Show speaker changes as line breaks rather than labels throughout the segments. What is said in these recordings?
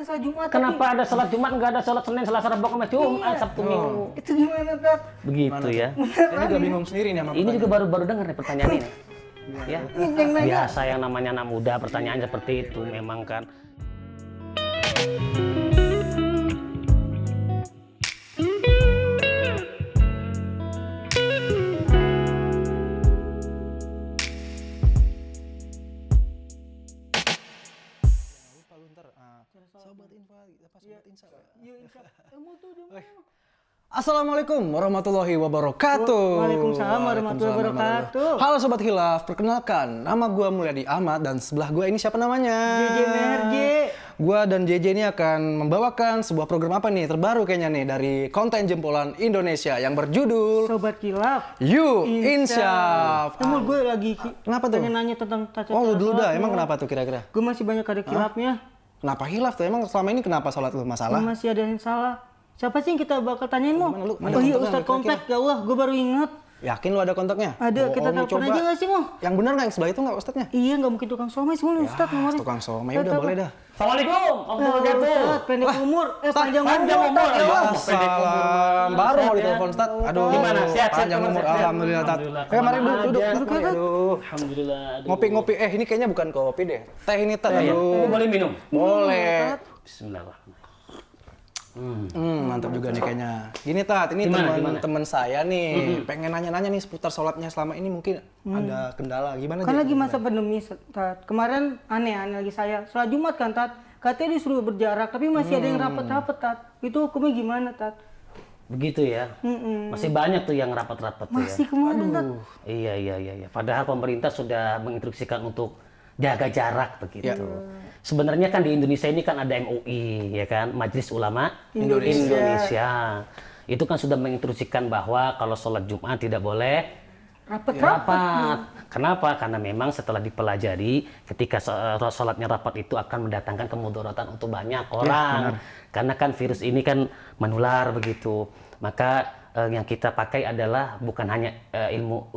ada sholat Jumat.
Kenapa ada sholat Jumat, nggak ada sholat Senin, Selasa, Rabu, Kamis, Jumat, Sabtu, Minggu?
Itu gimana, Tat?
Begitu ya.
Saya juga bingung sendiri nih sama
Ini juga baru-baru dengar nih pertanyaan ini. Ya.
Yang nanya.
Biasa yang namanya anak muda pertanyaan seperti itu memang kan.
Assalamualaikum warahmatullahi wabarakatuh.
Waalaikumsalam warahmatullahi wabarakatuh.
Halo Sobat Khilaf, perkenalkan nama gue Mulyadi Ahmad dan sebelah gue ini siapa namanya?
JJ MRJ.
Gue dan JJ ini akan membawakan sebuah program apa nih terbaru kayaknya nih dari konten jempolan Indonesia yang berjudul
Sobat Khilaf.
You Insyaf.
Kamu gue lagi
Kenapa tuh?
pengen nanya tentang tata
Oh lu dulu dah,
sholat.
emang kenapa tuh kira-kira?
Gue masih banyak ada khilafnya.
Kenapa hilaf tuh? Emang selama ini kenapa sholat lu masalah?
Masih ada yang salah. Siapa sih yang kita bakal tanyain mau?
Gimana lu? Mana
Oh iya
kontaknya,
Ustadz
kira-kira?
Kontak, ya Allah, gue baru ingat.
Yakin lu ada kontaknya?
Ada, kita
Bohong,
telepon
coba.
aja nggak sih mau?
Yang benar nggak yang sebelah itu nggak Ustadznya?
Iya, nggak mungkin tukang somai semuanya Ustadz nomornya.
Tukang somai udah boleh dah.
Assalamualaikum warahmatullahi wabarakatuh.
Ustadz, pendek umur, panjang
panjang umur.
Ustadz, ya Allah.
Assalam. Baru mau ditelepon Ustaz. Aduh.
Gimana? Sehat,
Panjang
teman,
umur.
sehat?
Alhamdulillah Tat.
Alhamdulillah.
Mari
Kemana
duduk.
aja?
Duduk mari. Aduh.
Alhamdulillah. aduh.
Ngopi-ngopi. Ini kayaknya bukan kopi deh. Teh ini Tat.
Ya, ya.
Aduh.
Boleh minum?
Boleh.
Bismillahirrahmanirrahim.
Mantap juga nih kayaknya. Gini Tat, ini
Gimana?
teman saya nih pengen nanya-nanya nih seputar sholatnya selama ini mungkin ada kendala gimana
Kan
Jay?
lagi masa pandemi, Tat. Kemarin aneh lagi saya. Sholat Jumat kan, Tat. Katanya disuruh berjarak, tapi masih ada yang rapat-rapat, Tat. Itu hukumnya gimana, Tat?
Begitu ya. Masih banyak tuh yang rapat-rapat tuh ya.
Masih kemarin, Tat.
Iya. Padahal pemerintah sudah menginstruksikan untuk jaga jarak begitu.
Ya.
Sebenarnya kan di Indonesia ini kan ada MUI ya kan, Majelis Ulama Indonesia. Itu kan sudah menginstruksikan bahwa kalau sholat Jumat tidak boleh rapat. Kenapa? Karena memang setelah dipelajari ketika sholatnya rapat itu akan mendatangkan kemudaratan untuk banyak orang. Karena kan virus ini kan menular begitu. Maka yang kita pakai adalah bukan hanya ilmu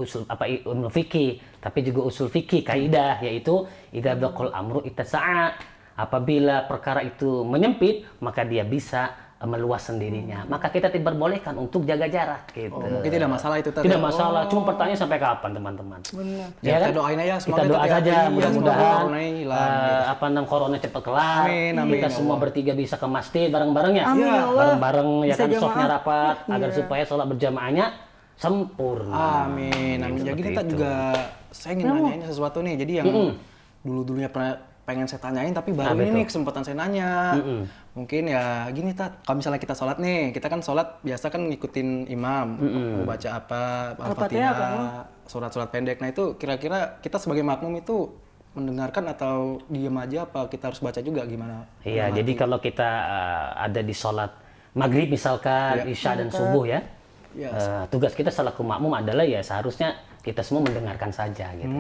ilmu fikih, tapi juga usul fikih kaidah, yaitu idza dhaqal amru ittasa'a. Apabila perkara itu menyempit, maka dia bisa meluas sendirinya. Maka kita diperbolehkan untuk jaga jarak gitu.
Mungkin tidak masalah itu Tat.
Tidak masalah, cuma pertanyaan sampai kapan teman-teman?
Benar.
Ya, kita doain aja
Kita
semoga
doa
Tat, ya.
saja
Iya,
mudah-mudahan
semoga corona hilang,
corona cepat kelar.
Amin,
Kita
ya
semua
Allah.
bertiga bisa ke masjid bareng-bareng ya.
Amin, ya Allah.
Bareng-bareng ya
Bisa
kan
jamaah.
softnya rapat agar supaya sholat berjamaahnya sempurna.
Amin. Ya gini
Seperti
Tat
itu.
juga saya ingin nanyain sesuatu nih. Jadi yang dulu-dulunya pernah pengen saya tanyain tapi baru ini nih kesempatan saya nanya. Mungkin ya gini Tat, kalau misalnya kita sholat nih, kita kan sholat biasa kan ngikutin imam, mau baca apa, Al-Fatihah, surat-surat pendek. Nah itu kira-kira kita sebagai makmum itu mendengarkan atau diam aja apa kita harus baca juga gimana?
Iya, jadi kalau kita ada di sholat maghrib misalkan, isya dan subuh ya, tugas kita selaku makmum adalah ya seharusnya kita semua mendengarkan saja gitu.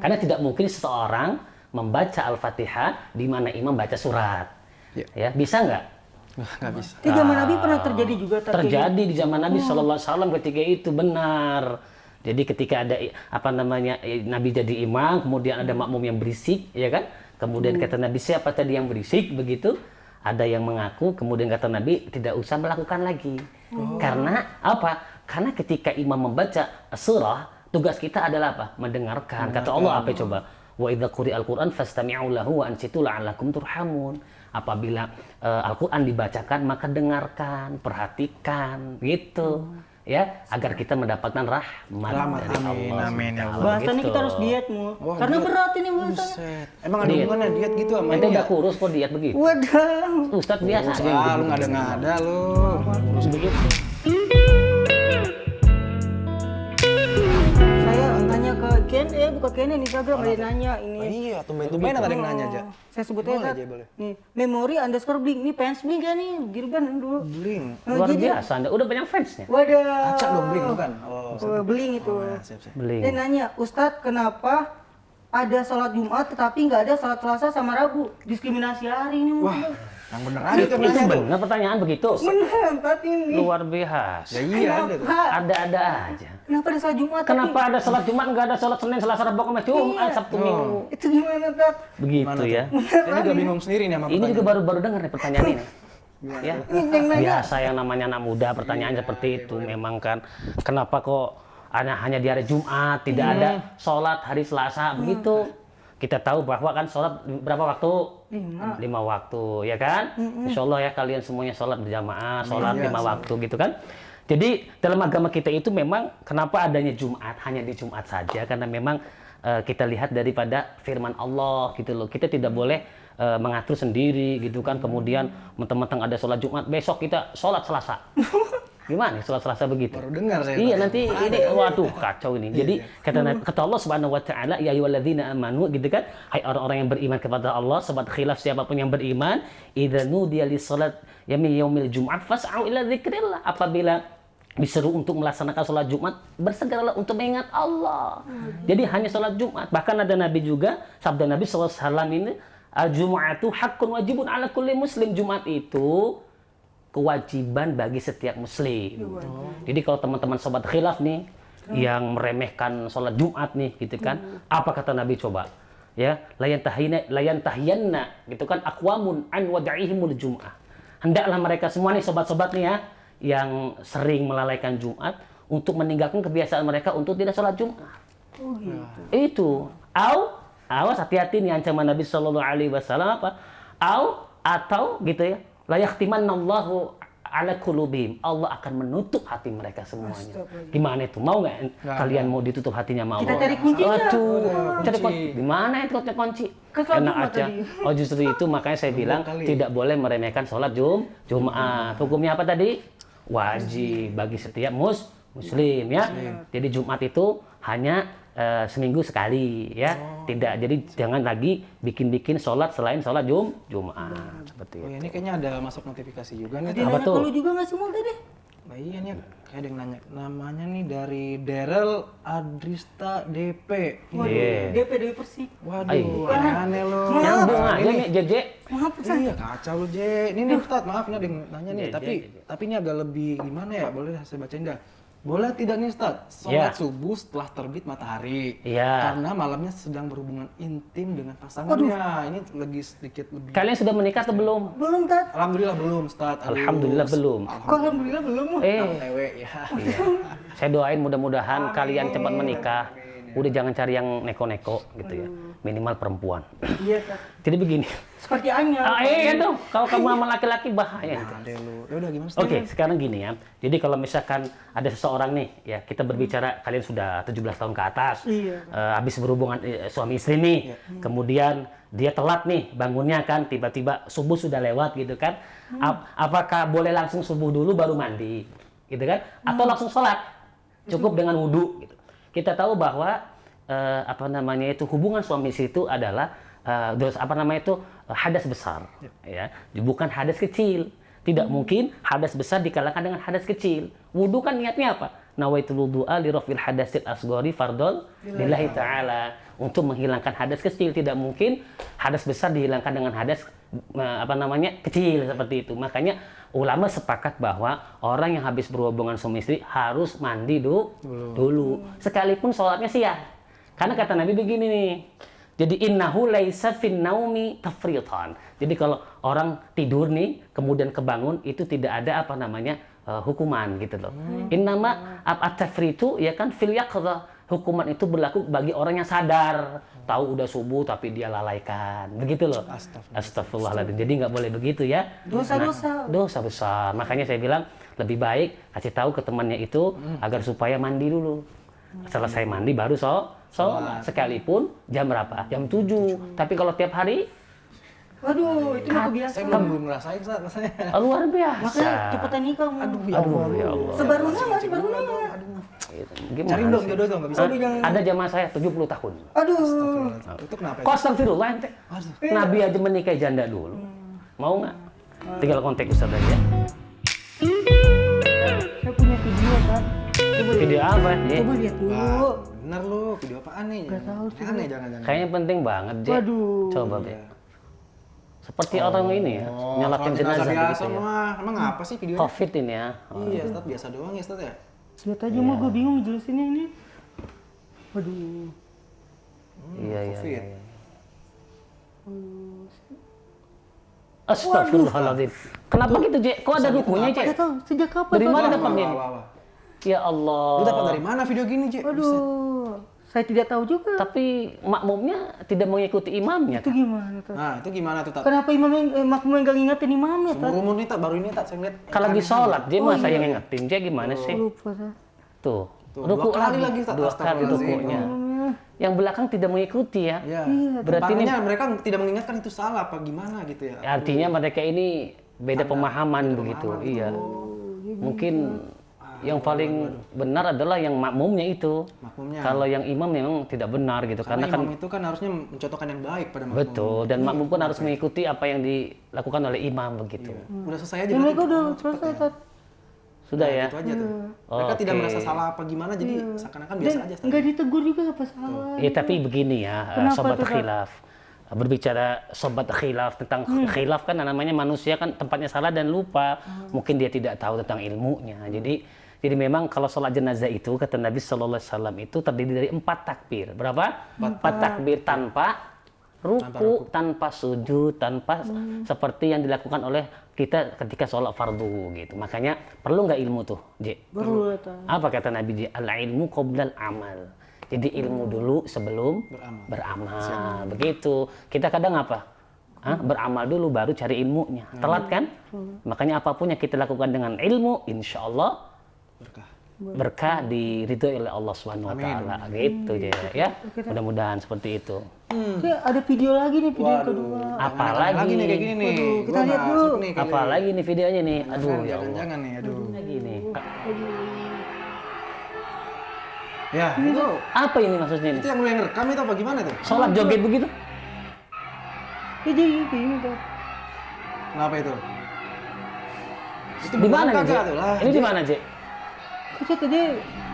Karena tidak mungkin seseorang membaca Al-Fatihah di mana imam baca surat. Ya, bisa nggak?
Nggak bisa.
Di zaman Nabi pernah terjadi juga, Tat.
Terjadi di zaman Nabi Shallallahu Alaihi Wasallam ketika itu benar. Jadi ketika ada Nabi jadi imam, kemudian ada makmum yang berisik, ya kan? Kemudian kata Nabi, siapa tadi yang berisik? Begitu. Ada yang mengaku, kemudian kata Nabi tidak usah melakukan lagi. Karena apa? Karena ketika imam membaca surah, tugas kita adalah apa? Mendengarkan. Kata Allah apa coba? Wa idza quri'al Qur'an fastami'u lahu wa ansitu la'allakum turhamun. Apabila Al-Qur'an dibacakan maka dengarkan, perhatikan gitu. Ya, agar kita mendapatkan rahmat dari Allah.
Amin ya Allah.
Bahasannya kita harus diet, Mu. Karena berat ini bahasannya.
Buset. Emang ada hubungannya diet gitu sama
Ente
ini
nggak
ya?
kurus kok diet begitu.
Wadah.
Ustadz biasa aja yang
Ah, lu
begitu.
ngada-ngada lu.
Kurus begitu.
Saya tanya ke Ken, bukan Ken nih, Instagram ada yang nanya ini.
Iya, tumben-tumben ada yang nanya aja.
Saya sebutnya
Boleh,
Tat.
Jay, boleh.
Nih, memori_bling. Ini fans bling kan nih, Girban dulu.
Bling.
Luar
jadi-
biasa, Anda udah banyak fansnya.
Wadah.
Acak dong bling bukan? Oh,
Bling itu.
siap.
Beli.
Dia nanya, Ustadz kenapa ada sholat Jumat tetapi nggak ada sholat Selasa sama Rabu? Diskriminasi hari ini.
Wah,
mungkin.
yang Yang bener aja tuh
Itu
nanya tuh.
benar pertanyaan begitu.
Beneran Tat ini.
Luar biasa.
Ya iya ada tuh.
Kenapa?
Ada-ada aja.
Kenapa ada sholat Jumat?
Kenapa ada sholat Jumat nggak ada sholat Senin, Selasa, Rabu, Kamis, Jumat,
Iya.
Sabtu, Minggu?
Itu gimana Tat?
Begitu
Gimana
ya.
tuh? Saya juga bingung sendiri nih sama
Ini juga
pertanyaan.
baru-baru dengar nih pertanyaan ini. Ya.
Ini yang nanya.
Biasa yang namanya anak muda pertanyaan seperti itu memang kan. Kenapa kok hanya di hari Jumat tidak ada sholat hari Selasa begitu? Kita tahu bahwa kan sholat berapa waktu? 5 waktu, ya kan? Insya Allah ya kalian semuanya sholat berjamaah, sholat 5 waktu gitu kan? Jadi dalam agama kita itu memang kenapa adanya Jumat hanya di Jumat saja? Karena memang kita lihat daripada firman Allah gitu loh. Kita tidak boleh mengatur sendiri gitu kan. Kemudian mentang-mentang ada sholat Jumat, besok kita sholat Selasa. Gimana sholat Selasa begitu?
Baru dengar saya.
Iya
Tat.
nanti ini waduh kacau ini. Jadi kata Allah Subhanahu wa taala ya ayyuhalladzina amanu gitu kan, hai orang-orang yang beriman kepada Allah, sobat khilaf siapapun yang beriman, idza nudiya lis-salat yaumil jum'ah fas'au ila dzikrillah. Apabila diseru untuk melaksanakan sholat Jumat, bersegeralah untuk mengingat Allah. Jadi hanya sholat Jumat. Bahkan ada Nabi juga, sabda Nabi SAW ini, al-jum'atu haqqun wajibun ala kulli muslim. Jumat itu kewajiban bagi setiap muslim. Jadi kalau teman-teman sobat khilaf nih yang meremehkan sholat Jumat nih gitu kan, apa kata Nabi coba? Ya, layan tahiyanna gitu kan aqwamun an wada'ihimul jum'ah. Hendaklah mereka semua nih sobat-sobat nih ya yang sering melalaikan Jumat untuk meninggalkan kebiasaan mereka untuk tidak sholat Jumat.
Oh gitu.
Itu. Awas hati-hati nih ancaman Nabi Shallallahu Alaihi Wasallam apa? Atau gitu ya. La yahtimannallahu ala qulubihim. Allah akan menutup hati mereka semuanya. Gimana itu? Mau nggak kalian mau ditutup hatinya sama Allah?
Kita cari kuncinya.
Waduh, cari kunci. Di mana itu kunci?
Kan sholat
Enak
Jumat
aja.
tadi.
Oh justru itu makanya saya bilang tidak boleh meremehkan sholat Jumat. Hukumnya apa tadi? Wajib bagi setiap muslim ya. Jadi Jumat itu hanya seminggu sekali ya. Tidak. Jadi jangan lagi bikin sholat selain sholat Jumat seperti
Oh
itu.
ini kayaknya ada masuk notifikasi juga nih.
Dia
Apa
nanya
tuh?
kalau juga nggak semua tadi.
Nah iya nih kayak ada yang nanya. Namanya nih dari Daryl Adrista DP.
Iya.
DPD Persik.
Waduh, aneh-aneh lo.
Nyambung aja nih JJ.
Maaf
Iya kacau lu J. Ini nih Ustaz, maaf ini ada yang nanya nih,
J,
tapi ini agak lebih gimana ya? Boleh saya bacain dah. Boleh tidak nih Ustaz?
Iya.
Sholat subuh setelah terbit matahari.
Iya.
Karena malamnya sedang berhubungan intim dengan pasangannya. Ini lagi sedikit lebih.
Kalian sudah menikah atau belum?
Belum Tat.
Alhamdulillah belum Ustaz. Aduh.
Alhamdulillah belum.
Kok alhamdulillah belum?
OTW ya.
Saya doain mudah-mudahan kalian cepat menikah. Udah jangan cari yang neko-neko gitu ya. Minimal perempuan.
Iya Tat.
Jadi begini.
Seperti Anya.
Iya tuh. Kalau kamu sama laki-laki bahaya.
Ada lu. Ya udah gimana Ustaz?
Oke, sekarang gini ya. Jadi kalau misalkan ada seseorang nih, ya kita berbicara kalian sudah 17 tahun ke atas,
Iya.
habis berhubungan suami istri nih, kemudian dia telat nih bangunnya kan, tiba-tiba subuh sudah lewat gitu kan. Apakah boleh langsung subuh dulu baru mandi, gitu kan? Atau langsung sholat, cukup dengan wudhu gitu. Kita tahu bahwa apa namanya itu hubungan suami istri itu adalah hadas besar, ya, bukan hadas kecil. Tidak mungkin hadas besar dikalahkan dengan hadas kecil. Wudhu kan niatnya apa? Nawaitul wudu'a li raf'il hadasil asghari fardhon lillahi ta'ala. Untuk menghilangkan hadas kecil. Tidak mungkin hadas besar dihilangkan dengan hadas kecil seperti itu. Makanya ulama sepakat bahwa orang yang habis berhubungan suami istri harus mandi dulu. Sekalipun sholatnya siang. Karena kata Nabi begini nih. Jadi innahu laisa fin naumi tafritan. Jadi kalau orang tidur nih kemudian kebangun itu tidak ada hukuman gitu loh. Innama at-tafritu ya kan fil yaqdha. Hukuman itu berlaku bagi orang yang sadar. Tahu udah subuh tapi dia lalaikan. Begitu loh. Astagfirullahaladzim. Jadi nggak boleh begitu ya.
Dosa-dosa.
Dosa besar. Makanya saya bilang lebih baik kasih tahu ke temannya itu agar supaya mandi dulu. Selesai mandi baru sholat. Sekalipun jam berapa? Jam 7. Tapi kalau tiap hari,
Waduh, itu mah
Saya
kebiasaan.
belum ngerasain Ustaz rasanya.
luar biasa.
Makanya cepetan nikah.
Aduh
ya Allah.
Sebarunya masih barunya.
Gitu.
Cari
Gimana
dong
sih?
jodoh dong nggak bisa.
Ada jamaah saya 70 tahun.
Aduh.
Itu kenapa?
Kok astagfirullah ente?
Aduh.
Nabi aja menikah janda dulu. Mau nggak? Tinggal kontak Ustaz aja.
Saya punya video kan.
Video apa?
Coba lihat dulu.
Bener lu, video apaan nih?
Nggak tahu sih.
Aneh jangan-jangan.
Kayaknya penting banget, Je.
Waduh.
Coba, Be. Seperti orang ini ya, nyalakan jenazah
biasa
gitu ya.
mah. Emang apa sih videonya?
Covid ini ya.
Iya, Ustaz, biasa doang ya, Ustaz ya.
Lihat aja mau gue bingung jelasinnya ini. Waduh.
Iya.
Covid.
Astagfirullahaladzim. Kenapa gitu, Cek? Kok ada rukunya, Cek?
Gak tahu sejak kapan.
Dari mana
Wah,
dapatnya?
wah, wah, wah.
Ya Allah.
Lu dapat dari mana video gini, Cek?
Aduh, saya tidak tahu juga.
Tapi makmumnya tidak mengikuti imamnya.
Itu gimana tuh?
Nah, itu gimana tuh, Tat?
Kenapa makmum gak ngingetin imamnya, Tat?
Seumur umur nih, Tat, baru ini, Tat, saya ngeliat.
Kalau lagi sholat, dia masa yang ngingetin, dia gimana sih?
Lupa, Tat.
Tuh,
Tuh,
ruku
2 kali lagi, Tat.
dua kali rukunya. Yang belakang tidak mengikuti ya.
Iya.
Berarti ini
mereka tidak mengingatkan itu salah apa gimana gitu ya.
artinya mereka ini beda pemahaman begitu. Iya. Mungkin yang paling benar adalah yang makmumnya itu.
Makmumnya.
Kalau yang imam memang tidak benar gitu.
Karena
Karena kan
imam itu kan harusnya mencontohkan yang baik pada makmum.
betul, dan makmum pun harus mengikuti apa yang dilakukan oleh imam begitu.
Udah selesai aja.
Ya, mereka
berarti.
udah selesai, Tat.
Sudah ya.
Itu aja tuh. Mereka tidak
Oke.
merasa salah apa gimana, jadi seakan-akan biasa aja. Ustaz.
Nggak ditegur juga apa salah.
Ya tapi begini ya,
Kenapa
sobat
tuh, Kak?
khilaf. Berbicara sobat khilaf tentang khilaf kan namanya manusia kan tempatnya salah dan lupa. Mungkin dia tidak tahu tentang ilmunya. Jadi memang kalau sholat jenazah itu kata Nabi Sallallahu Alaihi Wasallam itu terdiri dari 4 takbir. Berapa? 4 takbir tanpa ruku, tanpa sujud, tanpa seperti yang dilakukan oleh kita ketika sholat fardu gitu. Makanya perlu nggak ilmu tuh, J?
Baru, Tat.
Apa kata Nabi J? Al-ilmu qoblal amal. Jadi ilmu dulu sebelum beramal. Begitu. Kita kadang apa? Beramal dulu baru cari ilmunya. Telat kan? Makanya apapun yang kita lakukan dengan ilmu, insya Allah berkah diridhoi oleh Allah Subhanahu wa taala. Gitu ya. Mudah-mudahan seperti itu.
Ya, ada video lagi nih, video yang kedua.
Apalagi
nih kayak gini nih.
kita
Gua
lihat
masuk
dulu.
nih kali.
Apalagi nih videonya nih. Aduh ya Allah.
Jangan-jangan nih, aduh.
Lagi nih.
Ya, itu
Apa ini maksudnya ini?
itu yang mulai ngerekam itu apa gimana tuh?
Sholat joget begitu?
Ya, jadi ini, Tat.
Kenapa itu? Itu
Di mana
beneran
nih,
kagak
J?
tuh lah.
Ini di mana, J?
Saya tadi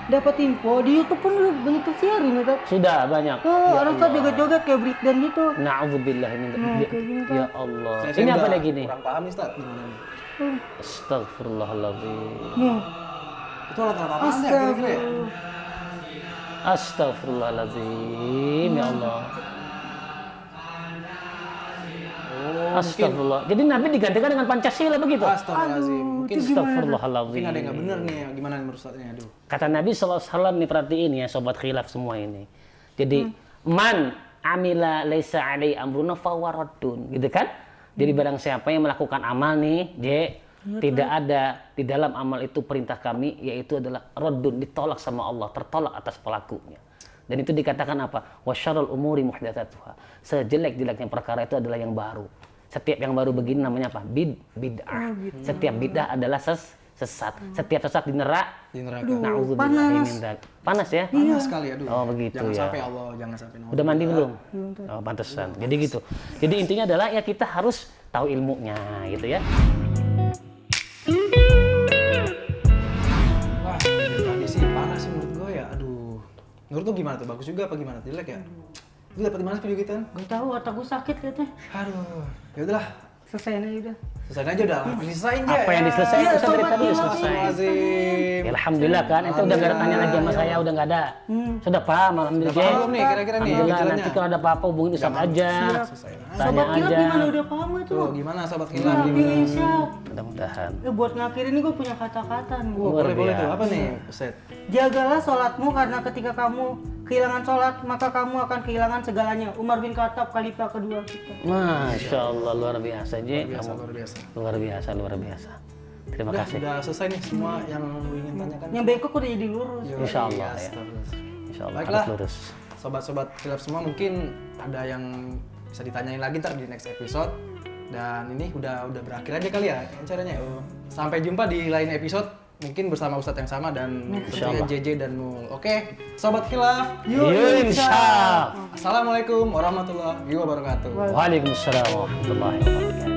dapat info di YouTube pun udah banyak tersiarin, ya, Tat.
Sudah banyak.
Orang Tat joget-joget kayak breakdance gitu.
Na'udzubillah min
kayak gini, Pak.
Ya Allah.
Saya
Ini
udah
apa lagi nih?
Kurang paham nih, Ustaz. Gimana nih?
Astagfirullahaladzim.
Nih.
Itu alat-alat apa sih kira-kira ya?
Astagfirullahaladzim. Ya Allah. Astagfirullah. Jadi Nabi digantikan dengan Pancasila begitu?
Astagfirullahaladzim. Mungkin
Astagfirullahaladzim.
ada yang nggak bener nih. Gimana nih menurut Ustaz nih? Aduh.
Kata Nabi SAW nih, perhatiin ya sobat khilaf semua ini. Jadi man amila laisa alai amruna fahuwa raddun, gitu kan? Jadi barang siapa yang melakukan amal nih, tidak ada di dalam amal itu perintah kami, yaitu adalah raddun, ditolak sama Allah, tertolak atas pelakunya. Dan itu dikatakan apa? Wasyarrul umuri muhdatsatuha. Sejelek-jeleknya perkara itu adalah yang baru. Setiap yang baru begini namanya apa? Bid'ah. Setiap bid'ah adalah sesat. Setiap sesat di neraka.
Di neraka.
Na'udzubillah min dzalik. Panas ya?
Panas sekali, aduh.
Oh begitu
Jangan
ya.
sampai Allah, jangan sampai.
Udah mandi belum? Oh pantesan. Jadi gitu. Jadi intinya adalah ya kita harus tahu ilmunya gitu ya.
Wah, tadi sih panas sih menurut gue ya. Aduh. Menurut lu gimana tuh? Bagus juga apa gimana? Jelek ya? Lu dapat di mana video kita?
Gak tahu, otak gue sakit katanya.
Aduh. Ya udahlah.
Selesaiin aja udah.
Selesai aja udah. Diselesain aja.
Apa yang diselesaikan
Iya,
itu dari
sobat
tadi udah
khilaf
selesai.
Astagfirullahaladzim.
Ya, alhamdulillah kan, itu udah gak ada tanya lagi sama saya, udah gak ada. Sudah paham, alhamdulillah.
Udah paham belum nih kira-kira nih
Alhamdulillah,
jalannya?
nanti kalau ada apa-apa hubungin Ustaz aja. Tanya
Sobat Khilaf
aja.
gimana, udah paham gak tuh?
Tuh, gimana sobat khilaf?
Ngakhirin siap.
Mudah-mudahan.
Buat ngakhirin ini gue punya kata-kata nih.
Boleh boleh tuh. Apa nih? Set.
Jagalah sholatmu karena ketika kamu kehilangan sholat maka kamu akan kehilangan segalanya. Umar bin Khattab, khalifah kedua kita.
Masya Allah, luar biasa Ji.
Biasa,
Kamu
luar biasa.
luar biasa. Terima
Udah,
kasih.
udah selesai nih semua yang lu ingin tanyakan.
Yang bengkok udah jadi lurus.
Insya Allah ya.
Astagfirullah.
Insya Allah
Baiklah.
harus lurus.
Sobat-sobat khilaf semua mungkin ada yang bisa ditanyain lagi ntar di next episode. Dan ini udah berakhir aja kali ya caranya. Sampai jumpa di lain episode mungkin bersama Ustadz yang sama dan tentunya JJ dan Mul. Oke, sobat khilaf.
Yuk, insya Allah.
Assalamualaikum warahmatullahi wabarakatuh.
Waalaikumsalam warahmatullahi wabarakatuh.